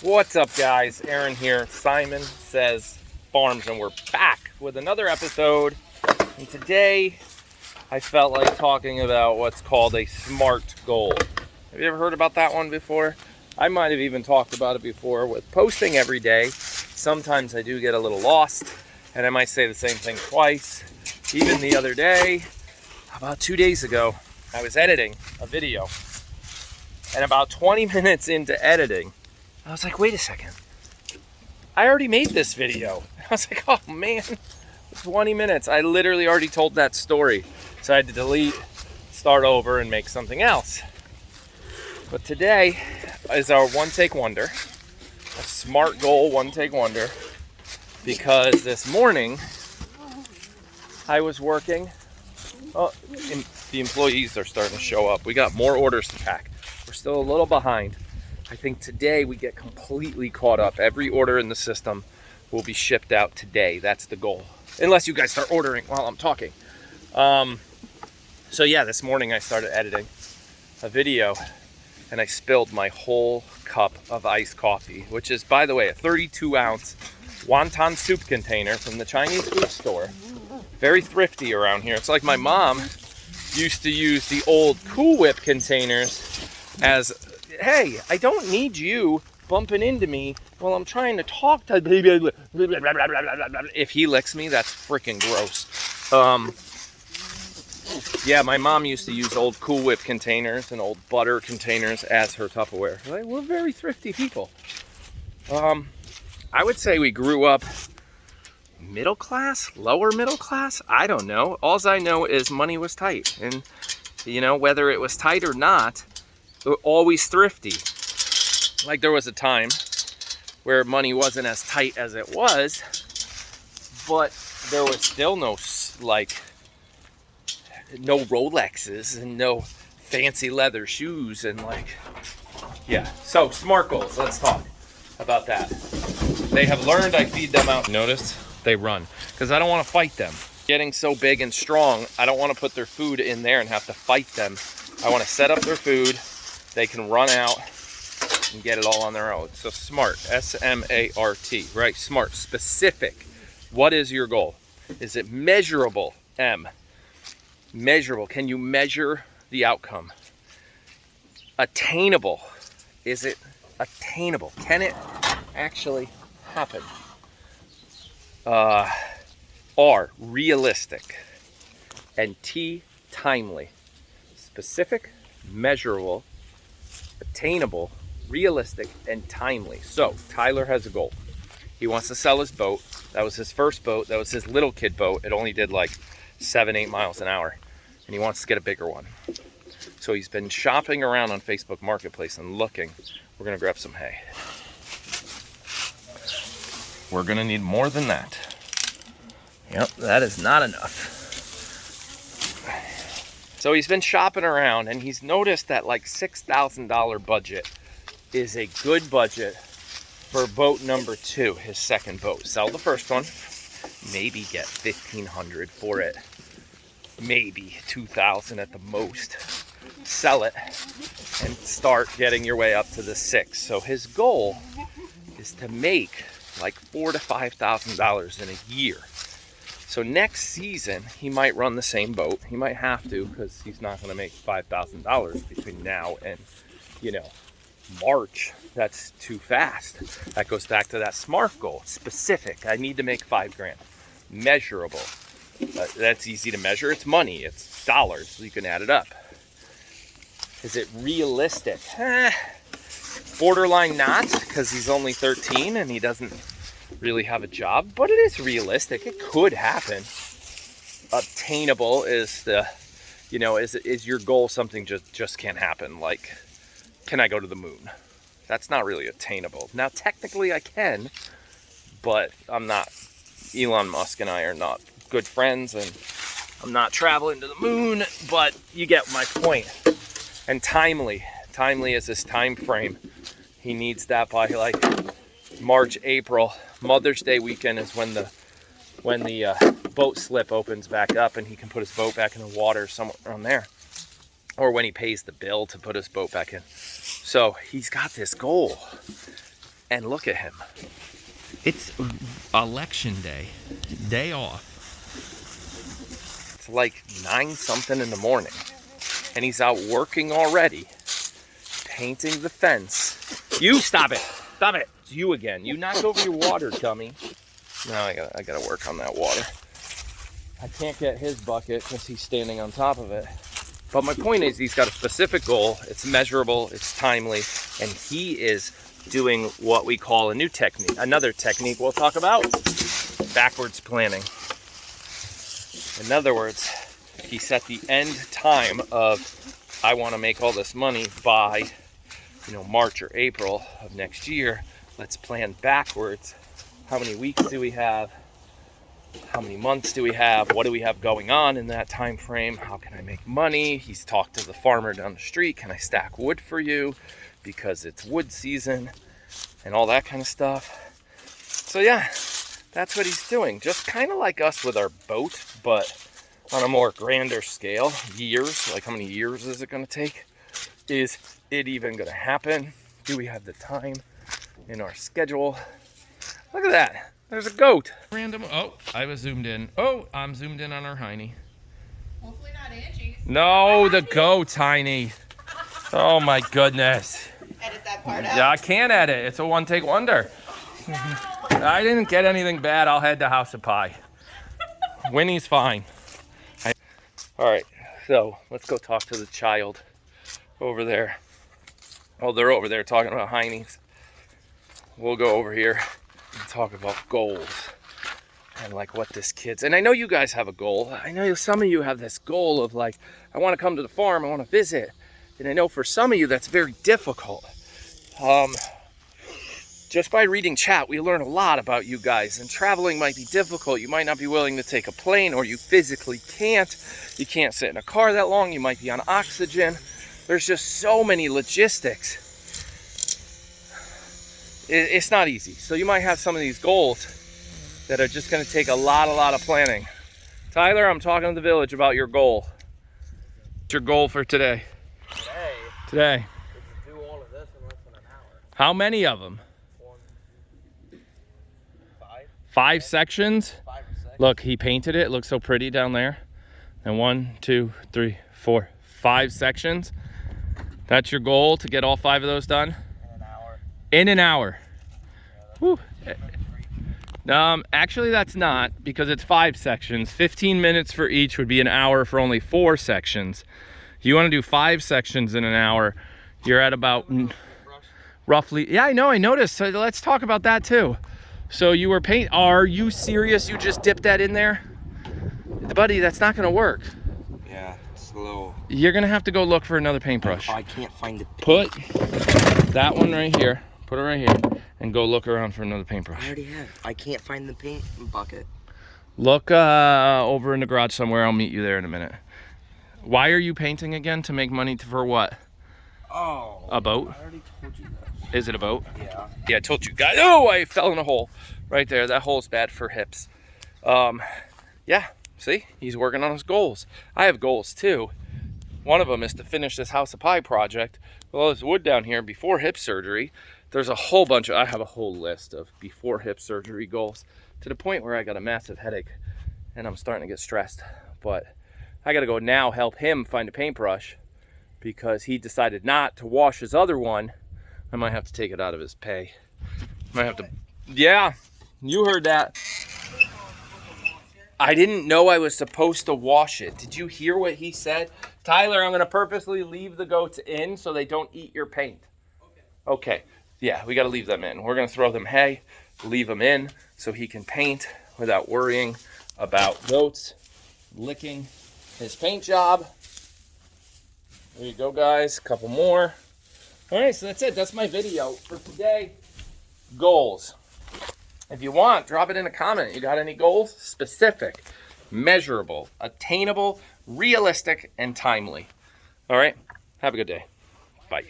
What's up, guys? Aaron here. Simon Says Farms, and we're back with another episode. And today, I felt like talking about what's called a SMART goal. Have you ever heard about that one before? I might have even talked about it before with posting every day. Sometimes I do get a little lost, and I might say the same thing twice. Even the other day, about 2 days ago, I was editing a video. And about 20 minutes into editing, I was like, wait a second. I already made this video. I was like, oh man, 20 minutes. I literally already told that story. So I had to delete, start over, and make something else. But today is our one take wonder, a SMART goal one take wonder, because this morning I was working. Oh, the employees are starting to show up. We got more orders to pack. We're still a little behind. I think today we get completely caught up. Every order in the system will be shipped out today. That's the goal. Unless you guys start ordering while I'm talking. So yeah, this morning I started editing a video and I spilled my whole cup of iced coffee, which is, by the way, a 32-ounce wonton soup container from the Chinese food store. Very thrifty around here. It's like my mom used to use the old Cool Whip containers as, hey, I don't need you bumping into me while I'm trying to talk to baby. If he licks me, that's freaking gross. Yeah, my mom used to use old Cool Whip containers and old butter containers as her Tupperware. We're very thrifty people. I would say we grew up middle class, lower middle class. I don't know. All I know is money was tight. And, you know, whether it was tight or not, we were always thrifty. Like there was a time where money wasn't as tight as it was, but there was still no Rolexes and no fancy leather shoes and yeah. So SMART goals, let's talk about that. They have learned I feed them out. Notice they run because I don't want to fight them. Getting so big and strong, I don't want to put their food in there and have to fight them. I want to set up their food. They can run out and get it all on their own. So SMART, S-M-A-R-T, right? SMART, specific. What is your goal? Is it measurable? M. Measurable. Can you measure the outcome? Attainable. Is it attainable? Can it actually happen? R. Realistic. And T. Timely. Specific, measurable, attainable, realistic, and timely. So Tyler has a goal. He wants to sell his boat. That was his first boat. That was his little kid boat. It only did like 7-8 miles an hour, and he wants to get a bigger one. So he's been shopping around on Facebook Marketplace and looking. We're gonna grab some hay. We're gonna need more than that. Yep, that is not enough. So he's been shopping around and he's noticed that like $6,000 budget is a good budget for boat number 2, his second boat. Sell the first one, maybe get $1,500 for it, maybe $2,000 at the most. Sell it and start getting your way up to the 6. So his goal is to make like $4,000 to $5,000 in a year. So next season, he might run the same boat. He might have to because he's not going to make $5,000 between now and, March. That's too fast. That goes back to that SMART goal. Specific. I need to make $5,000. Measurable. That's easy to measure. It's money. It's dollars. You can add it up. Is it realistic? Borderline not, because he's only 13 and he doesn't really have a job, but it is realistic. It could happen. Obtainable is is your goal something just can't happen? Like, can I go to the moon? That's not really attainable. Now, technically I can, but I'm not. Elon Musk and I are not good friends, and I'm not traveling to the moon, but you get my point. And timely is his time frame. He needs that by like March, April. Mother's Day weekend is when the boat slip opens back up and he can put his boat back in the water somewhere around there. Or when he pays the bill to put his boat back in. So he's got this goal. And look at him. It's election day. Day off. It's like 9 something in the morning. And he's out working already. Painting the fence. You stop it. Stop it. It's you again. You knocked over your water, dummy. Now I gotta work on that water. I can't get his bucket because he's standing on top of it. But my point is, he's got a specific goal. It's measurable, it's timely, and he is doing what we call a new technique. Another technique we'll talk about, backwards planning. In other words, he set the end time of, I want to make all this money by, March or April of next year. Let's plan backwards. How many weeks do we have? How many months do we have? What do we have going on in that time frame? How can I make money? He's talked to the farmer down the street. Can I stack wood for you? Because it's wood season and all that kind of stuff. So yeah, that's what he's doing. Just kind of like us with our boat, but on a more grander scale. Years, like how many years is it going to take? Is it even going to happen? Do we have the time in our schedule? Look at that. There's a goat. Random. Oh, I was zoomed in. Oh, I'm zoomed in on our Heine. Hopefully not Angie's. No, the goat's Heine. Oh my goodness. Edit that part out. Yeah, I can't edit. It's a one-take wonder. No. I didn't get anything bad. I'll head to House of Pie. Winnie's fine. All right, so let's go talk to the child over there. Oh, they're over there talking about Heine's. We'll go over here and talk about goals and like what this kid's, and I know you guys have a goal. I know some of you have this goal of like, I want to come to the farm, I want to visit. And I know for some of you that's very difficult. Just by reading chat, we learn a lot about you guys, and traveling might be difficult. You might not be willing to take a plane, or you physically can't. You can't sit in a car that long. You might be on oxygen. There's just so many logistics. It's not easy. So you might have some of these goals that are just going to take a lot of planning. Tyler, I'm talking to the village about your goal. What's your goal for today? Today. We can do all of this in less than an hour. How many of them? 5 sections? 5 or 6. Look, he painted it. It looks so pretty down there. And 1, 2, 3, 4, 5 sections. That's your goal, to get all 5 of those done? In an hour. In an hour. Yeah, Whew. Actually, that's not, because it's 5 sections. 15 minutes for each would be an hour for only 4 sections. You want to do 5 sections in an hour, you're at about roughly, yeah, I know, I noticed. So let's talk about that too. So you were are you serious? You just dipped that in there? Buddy, that's not gonna work. Yeah, it's a little... You're gonna have to go look for another paintbrush. I can't find it. Put that one right here, put it right here, and go look around for another paintbrush. I already have. I can't find the paint bucket. Look over in the garage somewhere. I'll meet you there in a minute. Why are you painting again? To make money for what? Oh. A boat? I already told you that. Is it a boat? Yeah. Yeah, I told you guys. Oh, I fell in a hole right there. That hole's bad for hips. Yeah, see, he's working on his goals. I have goals too. One of them is to finish this House of Pie project. With all this wood down here before hip surgery. There's a whole bunch I have a whole list of before hip surgery goals, to the point where I got a massive headache and I'm starting to get stressed. But I got to go now help him find a paintbrush, because he decided not to wash his other one. I might have to take it out of his pay. Might have to, yeah, you heard that. I didn't know I was supposed to wash it. Did you hear what he said? Tyler, I'm gonna purposely leave the goats in so they don't eat your paint. Okay, yeah, we gotta leave them in. We're gonna throw them hay, leave them in so he can paint without worrying about goats licking his paint job. There you go, guys, a couple more. All right, so that's it. That's my video for today. Goals. If you want, drop it in a comment. You got any goals? Specific, measurable, attainable, realistic, and timely. All right, have a good day. Bye.